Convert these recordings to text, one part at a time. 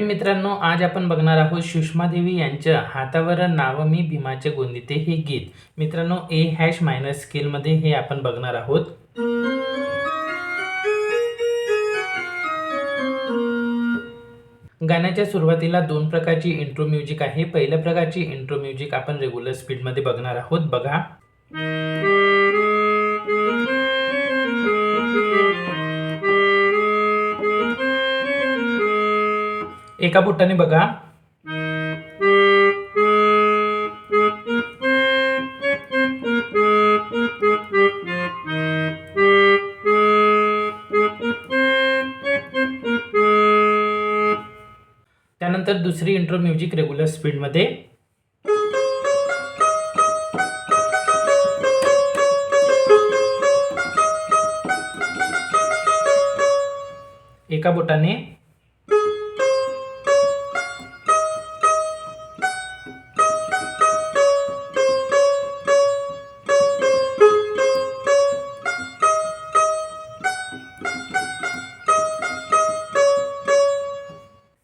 प्रेम मित्रांनो, आज आपण बघणार आहोत सुषमा देवी यांच्या हातावर नाव मी भीमाचे गोंदिते हे गीत. मित्रांनो, ए हॅश मायनर स्केलमध्ये हे आपण बघणार आहोत. गाण्याच्या सुरुवातीला दोन प्रकारची इंट्रो म्युझिक आहे. पहिल्या प्रकारची इंट्रो म्युझिक आपण रेग्युलर स्पीडमध्ये बघणार आहोत. बघा, एका बोटाने बघा. त्यानंतर दुसरी इंट्रो म्युझिक रेग्युलर स्पीडमध्ये. एका बोटाने.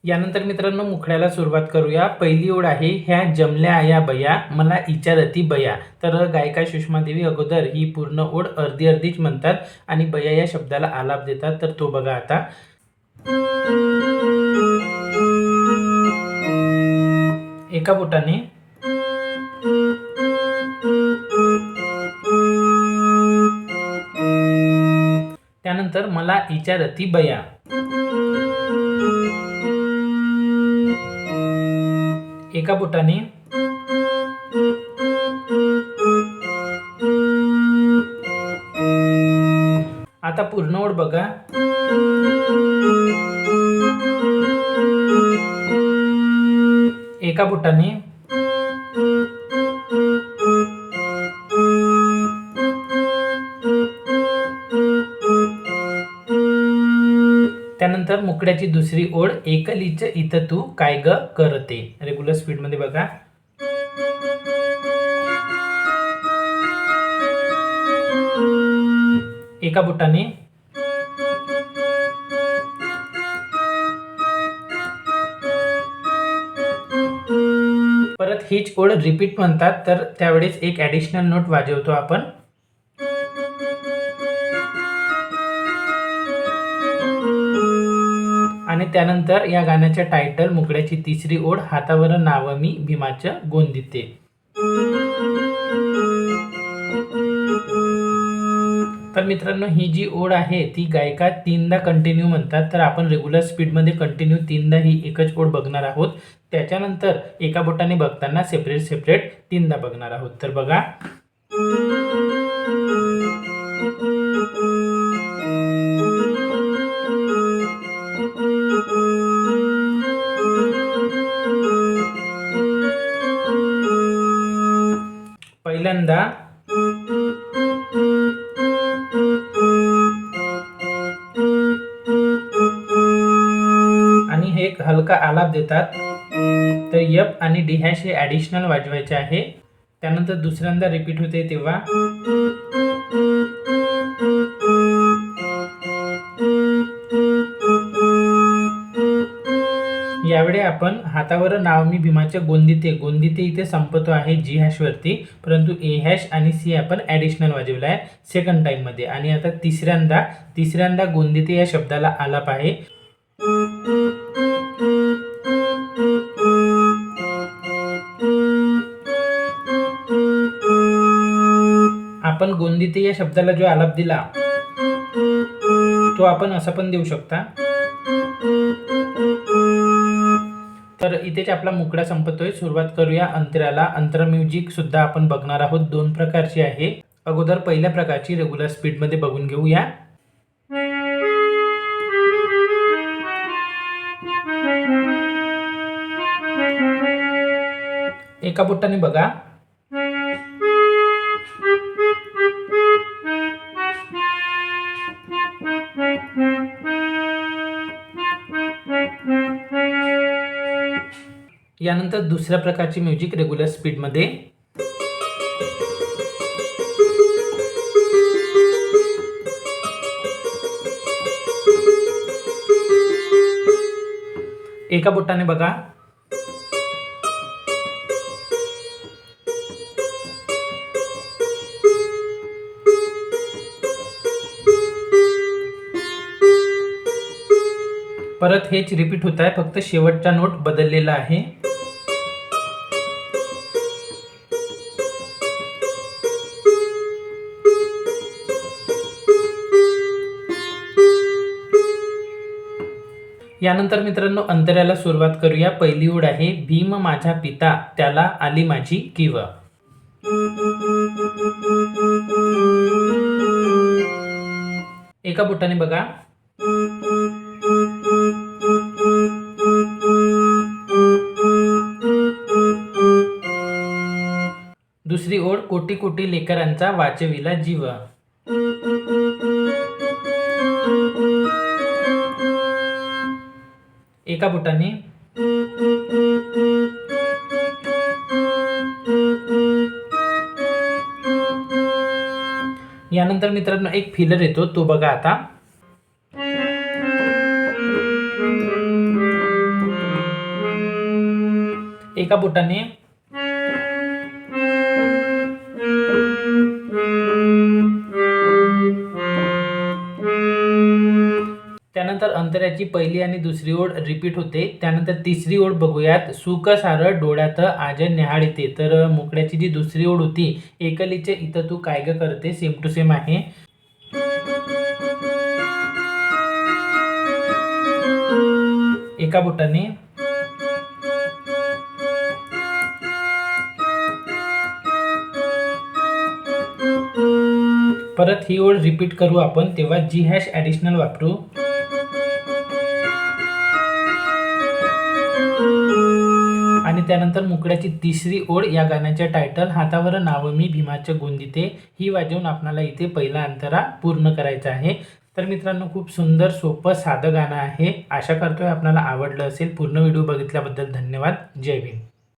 यानंतर मित्रांनो, मुखड्याला सुरुवात करूया. पहिली ओळ आहे, ह्या जमल्या आया बया मला इचारती बया. तर गायिका सुषमा देवी अगोदर ही पूर्ण ओळ अर्धी अर्धीच म्हणतात आणि बया या शब्दाला आलाप देतात. तर तो बघा आता. एका बोटाने. त्यानंतर मला इचारती बया. एका बोटाने. आता पूर्ण ओळ बघा. एका बोटाने. त्यानंतर मुकड्याची दुसरी ओळ, एकलीच इथं तू काय ग करते. रेग्युलर स्पीडमध्ये बघा. एका बोटाने. परत हीच ओळ रिपीट म्हणतात, तर त्यावेळेस एक ॲडिशनल नोट वाजवतो आपण. आणि त्यानंतर या गाण्याच्या टायटल मुकड्याची तिसरी ओळ, हातावर नाव मी भीमाचं गोंदिते. तर मित्रांनो, ही जी ओळ आहे ती गायिका तीनदा कंटिन्यू म्हणतात. तर आपण रेग्युलर स्पीडमध्ये कंटिन्यू तीनदा ही एकच ओळ बघणार आहोत. त्याच्यानंतर एका बोटाने बघताना सेपरेट तीनदा बघणार आहोत. तर बघा. पहिल्यांदा. आणि हे एक हलका आलाप देतात. तर एफ आणि डी हॅश हे ॲडिशनल वाजवायचे आहे. त्यानंतर दुसऱ्यांदा रिपीट होते तेव्हा. यावेळी आपण हातावर नाव मी भीमाचे गोंदिते इथे संपतो आहे जी हॅश वरती, परंतु ए हॅश आणि सी आपण ॲडिशनल वाजवला आहे सेकंड टाइम मध्ये. आणि आता तिसऱ्यांदा गोंदिते या शब्दाला आलाप आहे. आपण गोंदिते या शब्दाला जो आलाप दिला तो आपण असा पण देऊ शकता. तर इथेच आपला मुकडा संपतोय. सुरुवात करूया अंतराला. अंतरा म्युझिक सुद्धा आपण बघणार आहोत. दोन प्रकारची आहे. अगोदर पहिल्या प्रकारची रेग्युलर स्पीडमध्ये बघून घेऊया. एका बोटाने बघा. यानंतर दुसऱ्या प्रकारची म्युझिक रेग्युलर स्पीडमध्ये. एका बोटाने बघा. परत हेच रिपीट होत आहे, फक्त शेवटचा नोट बदललेला आहे. यानंतर मित्रांनो अंतऱ्याला सुरुवात करूया. पहिली ओळ आहे, भीम माझा पिता त्याला आली माझी कीव. एका बोटाने बघा. दुसरी ओळ, कोटी कोटी लेकरांचा वाचविला जीव. एका बोटाने. यानंतर मित्रांनो एक फिलर येतो, तो बघा आता. एका बोटाने. त्यानंतर अंतऱ्याची पहिली आणि दुसरी ओळ रिपीट होते. त्यानंतर तिसरी ओळ बघूयात. सुख सार डोळ्यात आज न्याहाळीते. तर मुकड्याची जी दुसरी ओळ होती, एकलीचे इथं तू काय ग करते, सेम टू सेम आहे. एका बोटाने. परत ही ओळ रिपीट करू आपण, तेव्हा जी हॅश ॲडिशनल वापरू. आणि त्यानंतर मुकड्याची तिसरी ओळ, या गाण्याचे टायटल हातावर नाव मी भीमाच्या गोंदिते, ही वाजवून आपल्याला इथे पहिला अंतरा पूर्ण करायचा आहे. तर मित्रांनो खूप सुंदर, सोपं, साधं गाणं आहे. आशा करतोय आपल्याला आवडलं असेल. पूर्ण व्हिडिओ बघितल्याबद्दल धन्यवाद. जय भीम.